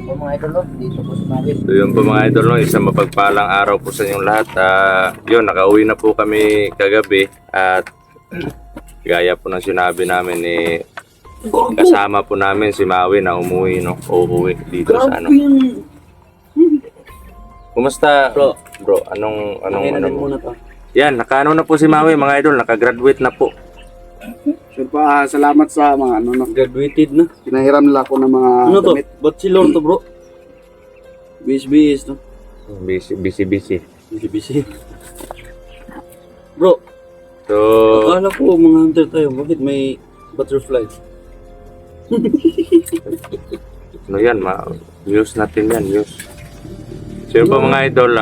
po mga idol, no? Dito po si Mawin. So yun po mga idol, no? Isang mapagpalang araw po sa inyong lahat. Yun, nakauwi na po kami kagabi at gaya po ng sinabi namin kasama po namin si Maui na umuwi, no? Uuwi dito sa ano. Kumusta? Bro, anong mo? Muna to. Yan, nakaano na po si Maui mga idol, nakagraduate na po. Sure pa, salamat sa mga ano, no. Graduated na. Pinahiram nila ako ng mga Ano to? damit. Bachelor to bro? BS no? Busy. Busy. Bro, So, akala ko mga hunter tayo. Bakit may butterfly? ano yan, use natin yan, use. So yun po mga idol,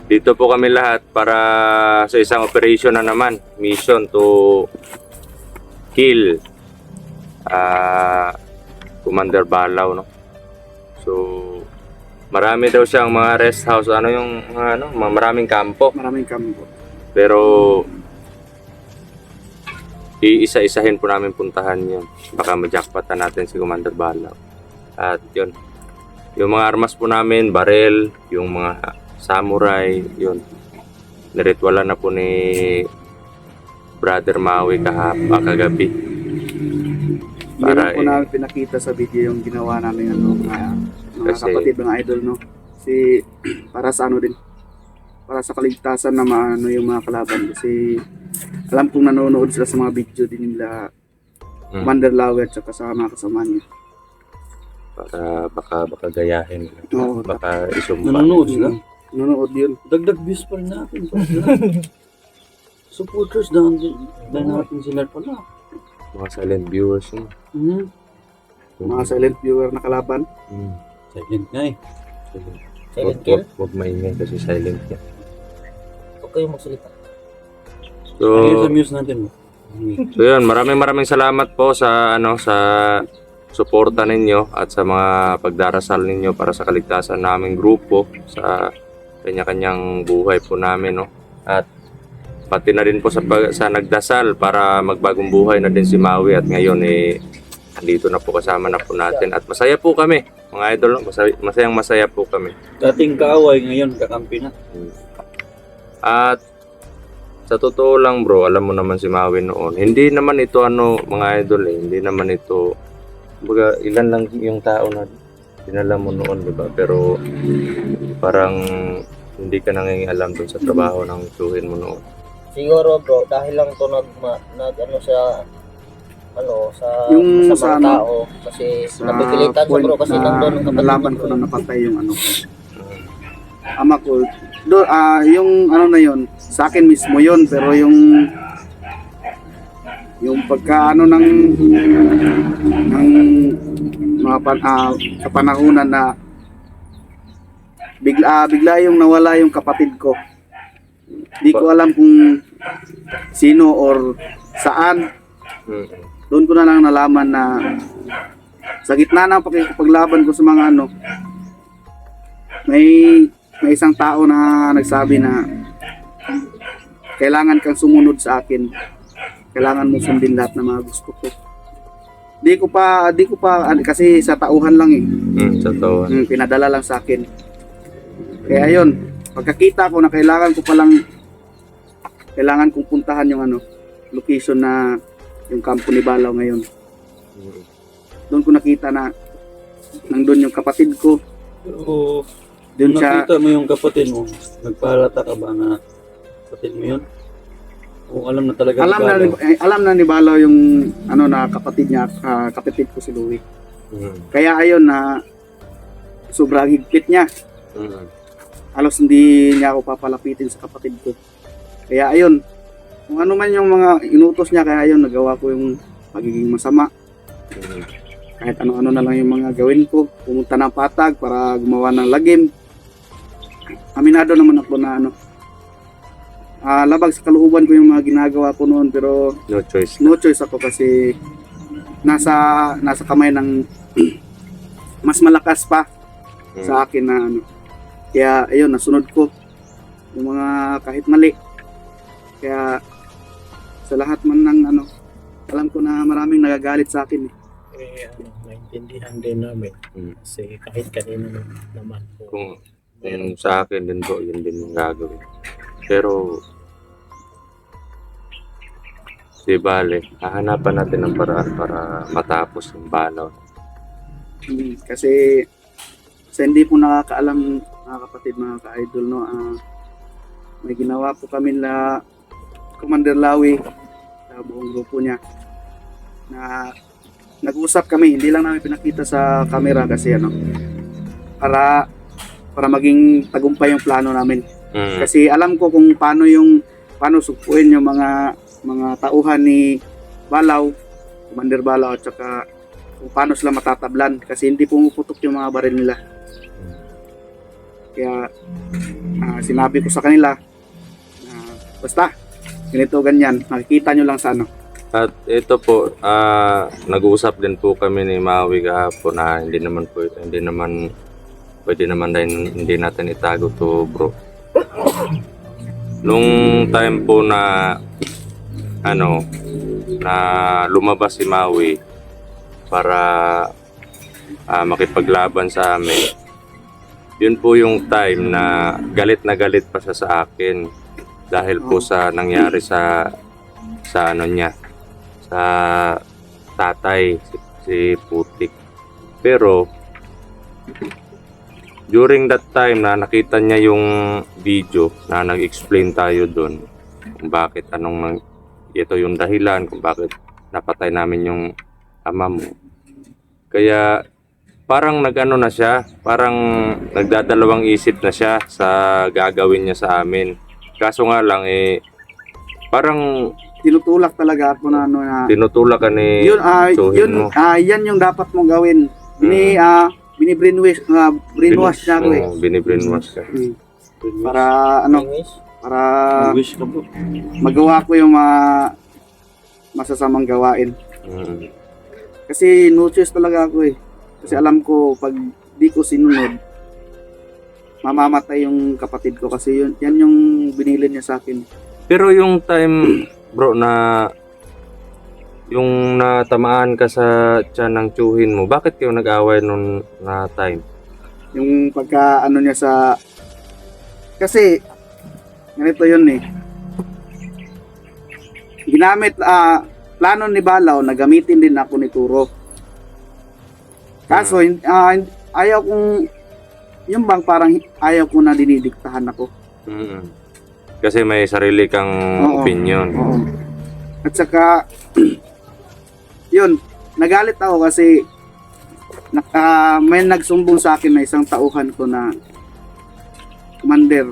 dito po kami lahat para sa isang operation na naman, mission to kill Commander Balaw, no? So marami daw siyang mga rest house, maraming kampo, Maraming kampo. pero iisa-isahin po namin puntahan yun. Baka ma-jackpotan natin si Commander Balaw. At yun, yung mga armas po namin, barel, yung mga samurai, yun. Niritwalan na po ni Brother Maui kagabi. Hindi Para na po namin pinakita sa video yung ginawa namin mga kapatid ng idol, no. Para sa ano din, para sa kaligtasan na maano yung mga kalaban, kasi alam kong nanonood sila sa mga video din nila Commander Lawe at saka sa mga kasama niya. para baka gayahin. Oo. Baka isumpa. Nanonood sila? Nanonood yun. Dagdag views pa rin natin. Supporters dahil natin sila pala. Mga silent viewers. Mga silent viewer na kalaban. Silent nga eh. Silent kill? Huwag maingay kasi silent yan. Huwag kayong magsalita. So, Ayun sa muse natin mo. So yun, maraming salamat po sa sa suporta ninyo at sa mga pagdarasal ninyo para sa kaligtasan naming grupo sa kanya-kanyang buhay po namin, no. At pati na rin po sa nagdasal para magbagong buhay na din si Maui, at ngayon andito na po, kasama na po natin at masaya po kami mga idol, no? Masaya po kami. Dating kaaway, ngayon kakampi na. At sa totoo lang bro, alam mo naman si Maui noon, hindi naman ito mga idol hindi naman ito, baga ilan lang yung tao na dinala mo noon, diba? Pero parang hindi ka nangingialam dun sa trabaho ng tsuhin mo noon. Siguro bro, dahil lang to sa Yung sa sa mga tao kasi napipilitan sa bro kasi nandun ang kapatid nalaman ko. ko na napatay yung ama ko. Yung na yun, sa akin mismo yun, pero yung pagka ng mga kapanahunan na bigla yung nawala yung kapatid ko. Di ko alam kung sino or saan. Doon ko na lang nalaman na sa gitna ng pakikipaglaban ko sa mga may isang tao na nagsabi na kailangan kang sumunod sa akin. Kailangan mo sundin lahat ng mga gusto ko. Di ko pa kasi sa tauhan lang Sa tauhan. Pinadala lang sa akin. Kaya yun, pagkakita ko na kailangan kong puntahan yung location na yung kampo ni Balaw ngayon. Doon ko nakita na nandun yung kapatid ko. Pero Doon siya, nakita mo yung kapatid mo, nagpahalata ka ba na kapatid mo yun? O alam na talaga alam na ni Balaw yung na kapatid niya, kapatid ko si Louie. Kaya ayun na sobrang higpit niya. Halos hindi niya ako papalapitin sa kapatid ko. Kaya ayun, kung ano man yung mga inutos niya, kaya ayun, nagawa ko yung pagiging masama. Kahit ano-ano na lang yung mga gawin ko. Pumunta ng patag para gumawa ng lagim. Aminado naman ako na labag sa kalooban ko yung mga ginagawa ko noon, pero No choice. no choice ako kasi nasa kamay ng mas malakas pa sa akin na kaya ayun, nasunod ko yung mga kahit mali. Kaya sa lahat man ng alam ko na maraming nagagalit sa akin naintindihan din namin. Mm. Kasi kahit kanino naman po. Kung yun sa akin din po, yun din yung gagawin. Pero, di bale, hahanapan natin ng paraan para matapos yung balaw. Kasi sa hindi po nakakaalam mga kapatid, mga ka-idol, no, may ginawa po kami na Commander Lawi sa buong grupo niya na nag-usap kami, hindi lang namin pinakita sa camera kasi para maging tagumpay yung plano namin. Kasi alam ko kung paano sukuin yung mga tauhan ni Balaw, Commander Balaw, at saka kung paano sila matatablan kasi hindi pumuputok yung mga baril nila. Kaya sinabi ko sa kanila na basta ganito ganyan, makikita nyo lang sa At ito po, nag-uusap din po kami ni Maui kahapon na hindi naman pwede naman din hindi natin itago to, bro. Nung time po na na lumabas si Maui para makipaglaban sa amin, yun po yung time na galit pa siya sa akin dahil po sa nangyari sa niya, sa tatay, si Putik. Pero during that time na nakita niya yung video na nag-explain tayo doon kung bakit ito yung dahilan kung bakit napatay namin yung ama mo. Kaya parang na siya, parang nagdadalawang isip na siya sa gagawin niya sa amin. Kaso nga lang parang tinutulak talaga ako na tinutulak ka ni Suhin mo. Yan yung dapat mong gawin. Bini-brainwash niya ako eh. Bini-brainwash ka. Para para Wish ka po. magawa ko yung masasamang gawain. Kasi no choice talaga ako eh. Kasi alam ko pag di ko sinunod, mamamatay yung kapatid ko kasi yan yung binili niya sa akin. Pero yung time, bro, na yung natamaan ka sa tiyan ng tiyuhin mo, bakit kayo nag-away nung na time? Yung pagka niya sa... Kasi, ganito yun eh. Ginamit, plano ni Balaw na gamitin din ako ni Turo. Kaso, ayaw kong... Yung bang parang ayaw ko na dinidiktahan ako. Kasi may sarili kang opinion. Oo. At saka, yun, nagalit ako kasi may nagsumbong sa akin na isang tauhan ko na Commander,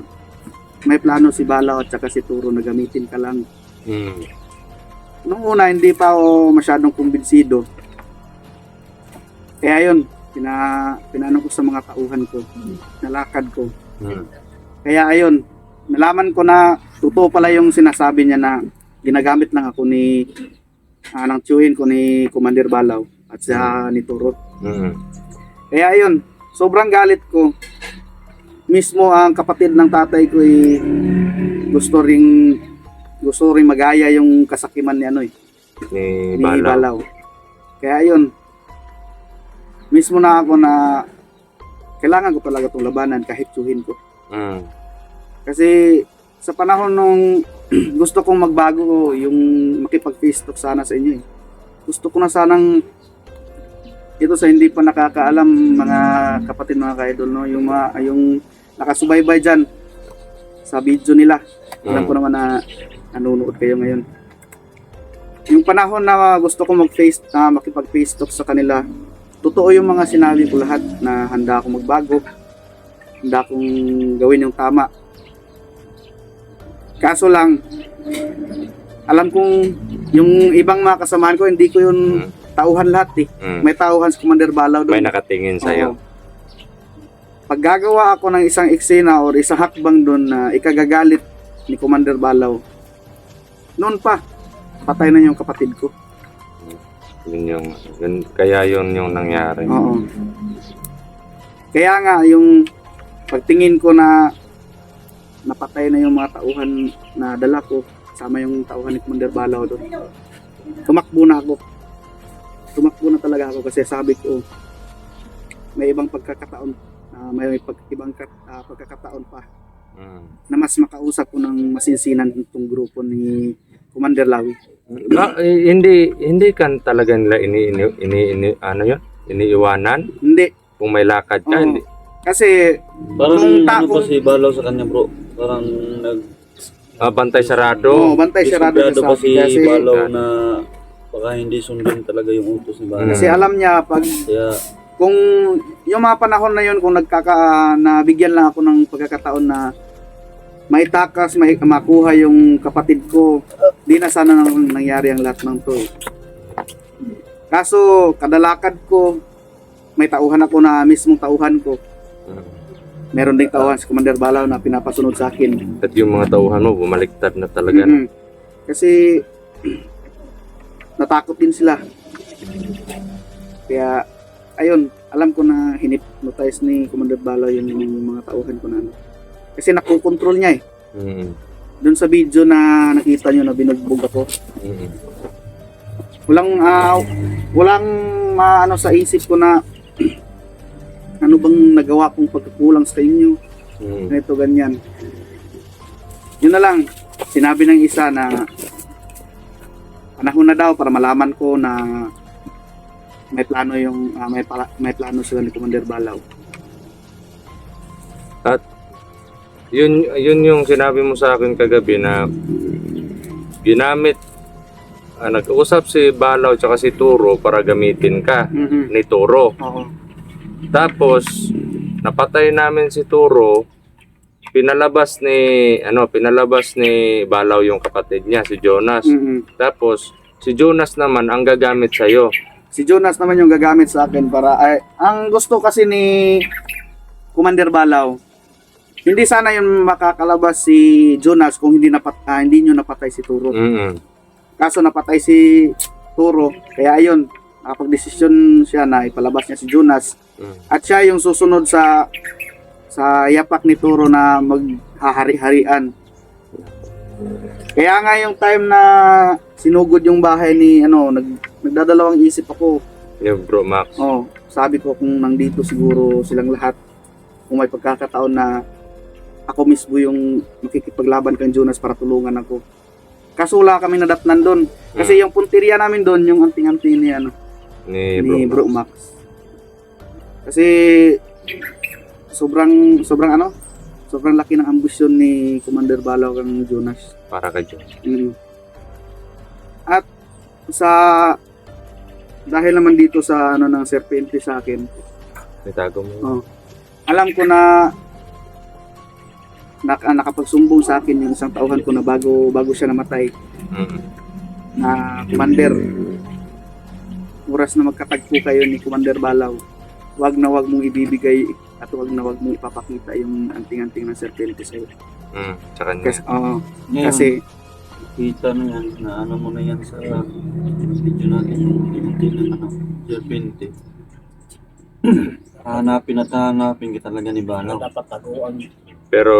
may plano si Balaw at saka si Turo na gamitin ka lang. Nung una, hindi pa ako masyadong kumbinsido. Kaya yun, pinano ko sa mga tauhan ko, nalakad ko. Kaya ayun, nalaman ko na totoo pala yung sinasabi niya na ginagamit lang ako ng tiyuhin ko ni Commander Balaw at sa ni Turo. Kaya ayun, sobrang galit ko. Mismo ang kapatid ng tatay ko gusto ring magaya yung kasakiman ni Ni Balaw. Kaya ayun, mismo na ako na kailangan ko talaga itong labanan kahit tiyuhin ko. Kasi sa panahon nung gusto kong magbago yung makipag-face talk sana sa inyo eh. Gusto ko na sanang ito sa hindi pa nakakaalam mga kapatid, mga ka-idol, no, yung nakasubaybay dyan sa video nila. Alam ko naman na nanonood kayo ngayon. Yung panahon na gusto ko makipag-face talk sa kanila, totoo yung mga sinabi ko lahat na handa akong magbago, handa akong gawin yung tama. Kaso lang, alam kong yung ibang mga kasamahan ko, hindi ko yun tauhan lahat eh. May tauhan si Commander Balaw doon. May nakatingin sa'yo. Pag gagawa ako ng isang eksena or isang hakbang doon na ikagagalit ni Commander Balaw, noon pa, patay na yung kapatid ko. Kaya yun yung nangyari. Oo. Kaya nga, yung pagtingin ko na napatay na yung mga tauhan na dala ko, sama yung tauhan ni Commander Balaw doon, tumakbo na ako. tumakbo na talaga ako kasi sabi ko, may ibang pagkakataon, pagkakataon pa na mas makausap ko ng masinsinan itong grupo ni Commander Lawi. Hindi kan talaga nila iniiwanan Hindi. kung may lakad ka, Oo. hindi. Kasi Parang Nung ano tako- pa si Balaw sa kanya bro. Parang Bantay sarado. bantay sarado siya disiplado sa pa si kasi, Balaw na baka hindi sundin talaga yung utos ni Balaw. kasi alam niya pag Kaya kung yung mga panahon na yun kung nabigyan lang ako ng pagkakataon na may takas, may makuha yung kapatid ko, di na sana nangyari ang lahat ng to. Kaso kadalakad ko, may tauhan ako na mismong tauhan ko. Meron ding tauhan si Commander Balaw na pinapasunod sa akin. At yung mga tauhan mo, bumaliktad na talaga. Mm-mm. Kasi natakot din sila. Kaya ayun, alam ko na hinipnotize ni Commander Balaw yung mga tauhan ko na ano. Kasi nakokontrol niya eh. Doon sa video na nakita nyo na binugbog ako. Walang maano sa isip ko na ano bang nagawa kong pagkukulang sa inyo. Ganito, ganyan. Yun na lang, sinabi ng isa na panahon na daw para malaman ko na may plano yung may plano sila ni Commander Balaw. Yun yung sinabi mo sa akin kagabi na ginamit, nag-usap si Balaw tsaka si Turo para gamitin ka ni Turo. Oo. Tapos napatay namin si Turo, pinalabas ni Balaw yung kapatid niya, si Jonas. Tapos si Jonas naman ang gagamit sa Si Jonas naman yung gagamit sa akin para ang gusto kasi ni Commander Balaw, hindi sana yung makakalabas si Jonas kung hindi nyo napatay si Turo. Kaso napatay si Turo, kaya ayun, nakapag-desisyon siya na ipalabas niya si Jonas. At siya yung susunod sa yapak ni Turo na maghahari-harian. Kaya nga yung time na sinugod yung bahay ni nagdadalawang isip ako. Yung Bro Max. Sabi ko kung nandito siguro silang lahat, kung may pagkakataon na ako mismo yung makikipaglaban kay Jonas para tulungan ako. Kaso wala kami nadatnan doon. Kasi yung punteriya namin doon, yung anting-anting ni Bro Max. Kasi sobrang laki ng ambisyon ni Commander Balaw kang Jonas. Para kay Jonas. At dahil naman dito sa ng serpente sa akin, Itago mo. alam ko na nakapagsumbong sa akin yung isang tauhan ko na bago siya namatay na Commander, oras na magkatagpo kayo ni Commander Balaw, wag mong ibibigay at wag mong ipapakita yung anting-anting ng serpente sa'yo. Sa kanya. Kasi kita na yan, na ano mo na yan sa video natin yung anting ng serpente. Hanapin kita talaga ni Balaw. Dapat taguan. Pero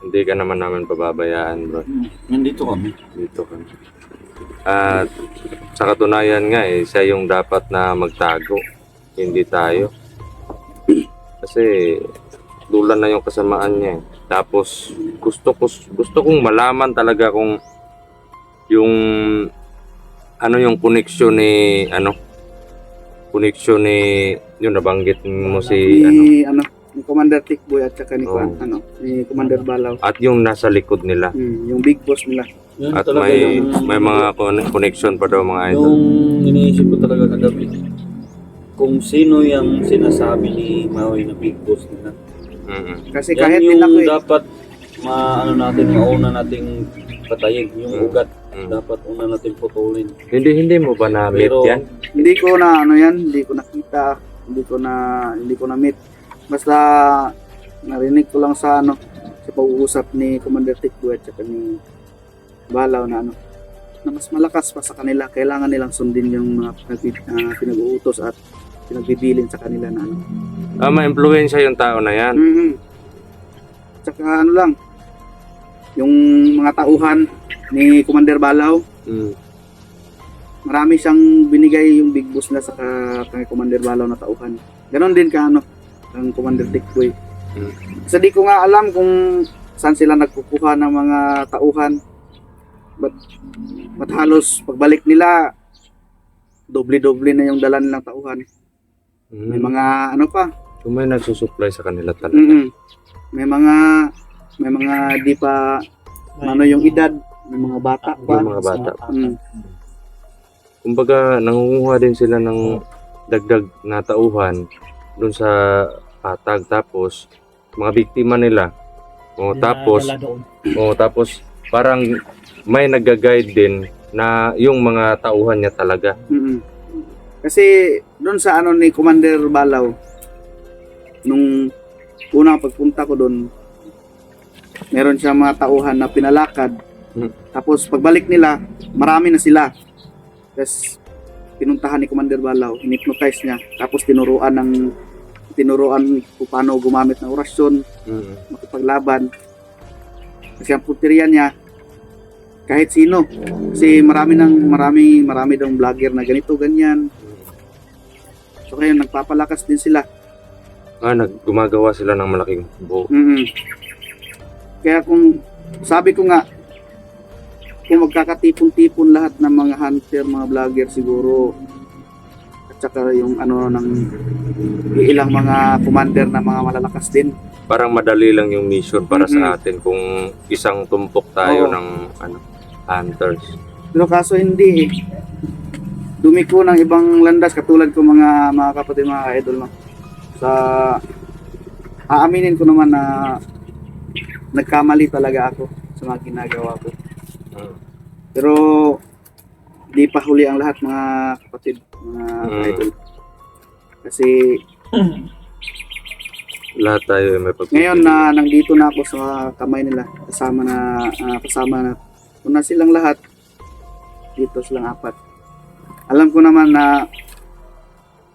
hindi ka naman namin pababayaan, bro. Nandito kami. Dito ka. At sa katunayan nga siya yung dapat na magtago, hindi tayo. Kasi dulan na yung kasamaan niya. Tapos gusto kong malaman talaga kung yung yung connection ni yung nabanggit mo si ni Commander Tikboy at saka ni Commander Balaw. At yung nasa likod nila. Yung big boss nila. Yun At talaga may mga connection pa daw mga idol. yung iniisip ko talaga kagabi. Kung sino yung sinasabi ni Maui na big boss nila. Kasi Yan kahit din yung ako dapat mauna nating patayin. Yung ugat, dapat una nating putulin. Hindi mo ba na-meet Pero- yan? hindi ko na hindi ko nakita, hindi ko na meet. Basta narinig ko lang sa pag-uusap ni Commander Tikboy at saka ni Balaw na mas malakas pa sa kanila, kailangan nilang sundin yung mga pinag-uutos at pinagbibilin sa kanila na Ma-impluwensya yung tao na yan. Tsaka yung mga tauhan ni Commander Balaw, marami siyang binigay yung big boss na sa kay Commander Balaw na tauhan. Ganon din ka ano, ang Commander Tikboy. Kasi di ko nga alam kung saan sila nagkukuha ng mga tauhan. But halos pagbalik nila, doble-doble na yung dala nilang tauhan. May mga ano pa, So, may nagsusupply sa kanila talaga. may mga di pa ano yung edad, may mga bata pa. Yung mga bata. Mm. Kumbaga, nangunguha din sila ng dagdag na tauhan dun sa patag. Tapos, mga biktima nila. Tapos parang may nag-guide din na yung mga tauhan niya talaga. Kasi doon sa ano ni Commander Balaw, nung unang pagpunta ko doon, meron siya mga tauhan na pinalakad. Tapos pagbalik nila, marami na sila. Tapos pinuntahan ni Commander Balaw, hinipnotize niya. Tapos tinuruan kung paano gumamit ng orasyon, makipaglaban. Kasi ang punteriya niya, kahit sino. Kasi marami daw vlogger na ganito, ganyan. So kaya nagpapalakas din sila. Gumagawa sila ng malaking buo. Kaya kung sabi ko nga, kung magkakatipon-tipon lahat ng mga hunter, mga vlogger siguro, at saka yung ano ng ilang mga commander na mga malalakas din. Parang madali lang yung mission para sa atin kung isang tumpok tayo ng hunters. Pero kaso hindi eh. Dumiko ng ibang landas katulad ko mga kapatid, mga idol, no? Sa aaminin ko naman na nagkamali talaga ako sa mga ginagawa ko. Pero di pa huli ang lahat, mga kapatid, mga idol. Kasi Lahat tayo ay may pagpipili. ngayon na nandito na ako sa kamay nila, kasama na una silang lahat, dito silang apat. Alam ko naman na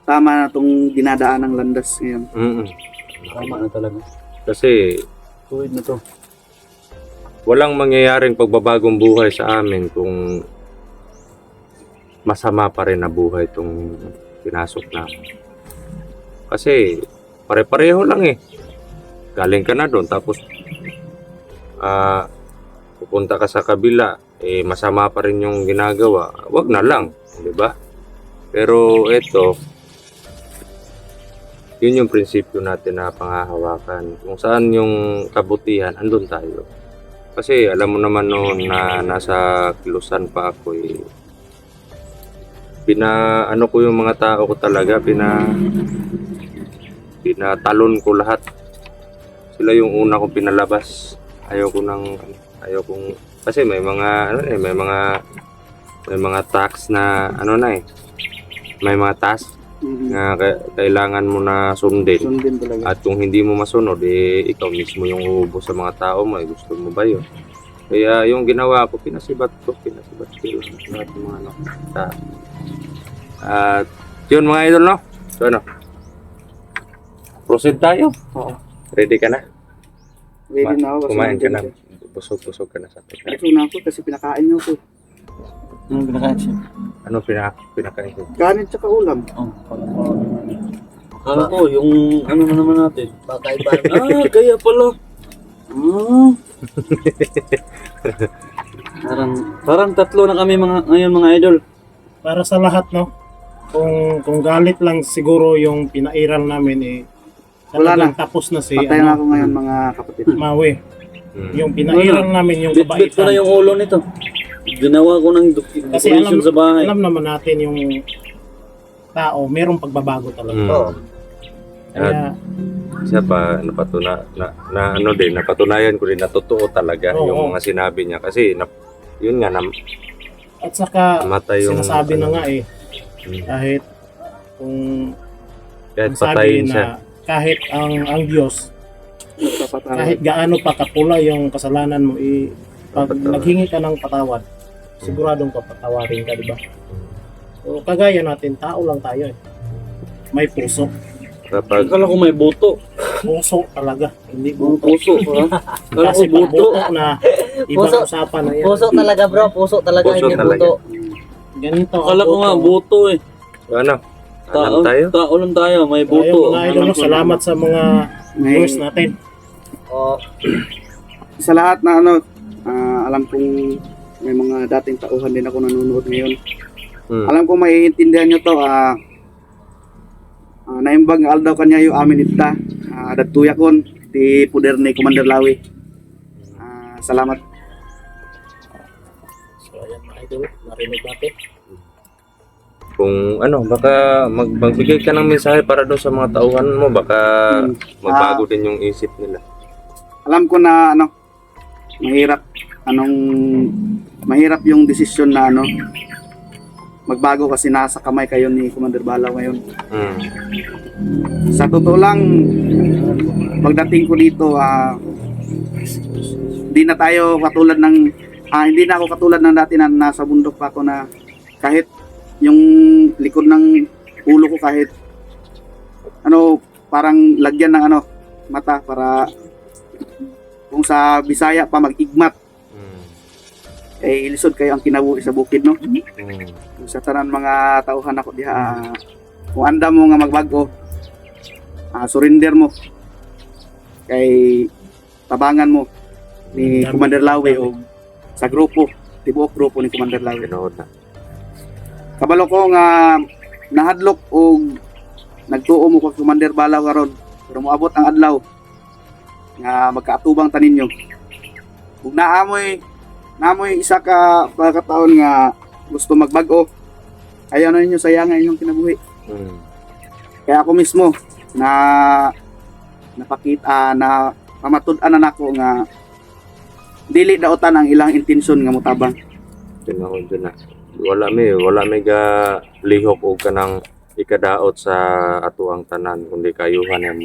tama na itong dinadaan ng landas ngayon. Tama na talaga. Kasi Tuwid na to. walang mangyayaring pagbabagong buhay sa amin kung masama pa rin na buhay itong pinasok namin. Kasi pare-pareho lang eh. Galing ka na doon tapos pupunta ka sa kabila, masama pa rin yung ginagawa. Wag na lang, di ba? Pero ito, yun yung prinsipyo natin na panghahawakan. Kung saan yung kabutihan, andun tayo. Kasi alam mo naman noon na nasa kilusan pa ako ano ko yung mga tao ko talaga, pinatalon ko lahat. Sila yung una kong pinalabas. Ayaw kong kasi may mga tax na may mga task na kailangan mo na sundin. Sundin talaga. At kung hindi mo masunod, ikaw mismo yung uubo sa mga tao mo. Gusto mo ba yun? Kaya yung ginawa ko, pinasibat ko lahat ng mga tao. At yun mga idol, no? So ano? Proceed tayo. Oo. Ready ka na? Ready na ako. kasi Kumain ka na. nandiyan Busog ka na sa siya. Ito na ako kasi pinakain niyo ko. Anong pinakain siya? Ano pinakain ko? Kanin tsaka ulam. Akala ko, yung ano na naman natin. Bagay-bagay. Kaya pala. Parang tatlo na kami ngayon mga idol. Para sa lahat, no? Kung galit lang siguro yung pinairal namin, Wala talagang tapos na si Patay na ako ngayon, mga kapatid. Maui. Yung pinairal namin yung Bit-bit ko na kabaitan. yung ulo nito. Ginawa ko ng Kasi decoration sa bahay. alam naman natin yung tao, merong pagbabago talaga. Oo. Kaya, Siya pa napatunayan ko din na totoo talaga Oo. yung mga sinabi niya kasi yun nga at saka namatay yung sinasabi na nga Hmm. kahit kung kahit sabi patayin na siya. kahit ang Diyos, Nagpapatawad. kahit gaano pa kapula yung kasalanan mo, pag Papatawad. naghingi ka ng patawad, siguradong papatawarin ka, di ba? So, kagaya natin, tao lang tayo eh. May puso. Kapag Akala ko may buto. Puso talaga, hindi Mga buto. puso. Akala ko Kasi pag buto. buto na ibang Puso. usapan na yan. Puso talaga bro, puso talaga, Puso hindi talaga. buto. ganito. ang Akala ko nga, boto. buto eh. Ano? Ano Tao, tayo? tao lang tayo, may Tayo, buto. mga idol, no, salamat sa mga May, viewers natin. O, sa lahat na ano, alam kong may mga dating tauhan din ako nanonood ngayon. Alam kong maiintindihan nyo to. Naimbag nga aldaw kanya yung amin ita. Dagtuya kon, di puder ni Commander Lawi. Salamat. So ayan mga idol, narinig natin. Kung ano, baka magbigay ka ng mensahe para doon sa mga tauhan mo, baka magbago din yung isip nila. Alam ko na ano, mahirap yung desisyon na ano, magbago kasi nasa kamay kayo ni Commander Balaw ngayon. Sa totoo lang, pagdating ko dito, hindi na tayo katulad ng, hindi na ako katulad ng dati na nasa bundok pa ako na kahit yung likod ng ulo ko kahit ano, parang lagyan ng ano, mata para kung sa Bisaya pa mag-igmat. Ilisod kayo ang kinabuhi sa bukid, no? Sa tanan mga tauhan ako diha, kung anda mo nga magbago, surrender mo kay tabangan mo ni Commander Lawi o sa grupo, tibuok grupo ni Commander Lawi. Pinood na. Kabalo ko nga nahadlok o nagtuo mo kay Commander Balaw karon, pero moabot ang adlaw nga magkaatubang tanin nyo. Ug naamoy isa ka pagkataon nga gusto magbago, ayaw na ninyo sayangan inyong kinabuhi. Kaya ako mismo na napakita na pamatud-an na nako nga dili daotan ang ilang intensyon nga mutabang. Pinood na. Wala may ga lihok o kanang ikadaot sa atuang tanan kundi kayuhan mo.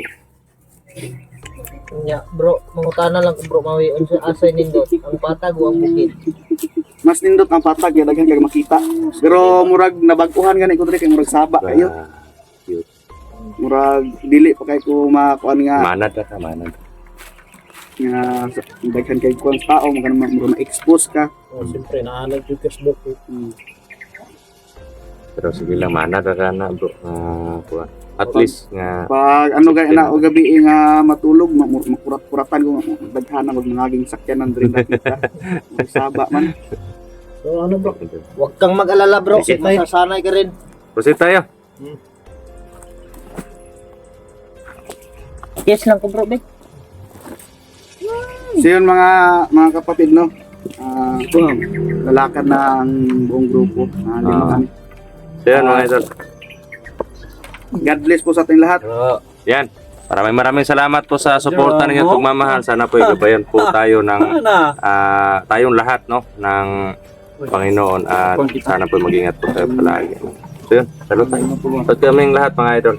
nya bro, mangutana lang ko bro mawi unsa asay nindot ang patag o ang bukid. Mas nindot ang patag ya daghan kay makita. Pero murag nabag-uhan gani ko diri kay murag saba kayo. Murag dili pa kay ko makuan nga Manad ka, manad. nga daghan kay kuan tao murag ma-expose ka. O siyempre, naanag yung Facebook. Pero sige lang, manad ka na bro. Kuha. At least nga Pag ano gay na o gabi nga matulog makurat-kuratan ko daghan na magmangaging sakyanan diri nakita. May saba man. So ano bro? Huwag kang mag-alala bro, Proceed tayo. masasanay ka rin. proceed tayo. Yes lang ko bro, be. So yun mga kapatid, no. Lalakad na ang buong grupo. Lima kami. So yan mga idol. God bless po sa ating lahat. Yan. Maraming salamat po sa suporta ninyo at pagmamahal. Sana po igabayan po tayo ng tayong lahat no ng Panginoon at sana po mag-ingat po tayo palagi. So yun, salut tayo. At kaming lahat mga idol.